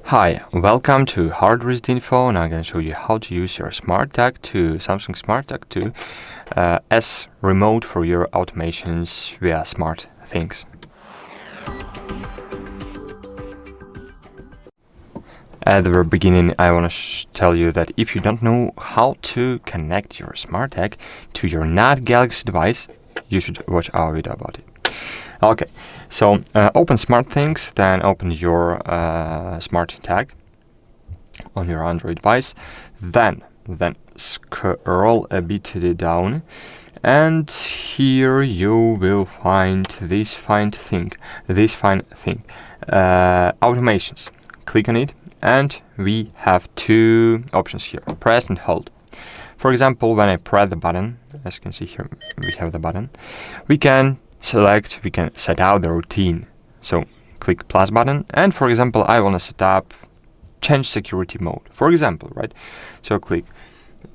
Hi, welcome to HardReset.Info, and I'm going to show you how to use your SmartTag to Samsung SmartTag to as remote for your automations via SmartThings. At the very beginning, I want to tell you that if you don't know how to connect your SmartTag to your not Galaxy device, you should watch our video about it. Okay, so open SmartThings, then open your SmartTag on your Android device, then scroll a bit down, and here you will find this fine thing, automations. Click on it, and we have two options here, press and hold. For example, when I press the button, as you can see here, we have the button, we can set out the routine. So click plus button, and for example, I want to set up change security mode, for example, right? So click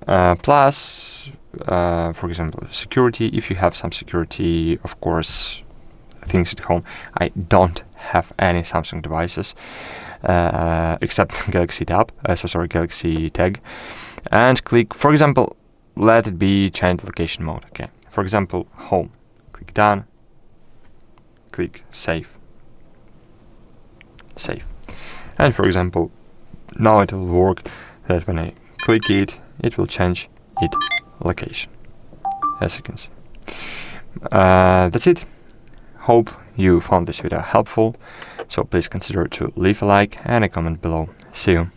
plus, for example, security. If you have some security, of course, things at home. I don't have any Samsung devices except Galaxy Tag, and click, for example, let it be change location mode. Okay, for example, home. Click done. Click save, and for example, now it will work that when I click it, it will change its location, as you can see. That's it. Hope you found this video helpful, so please consider to leave a like and a comment below. See you.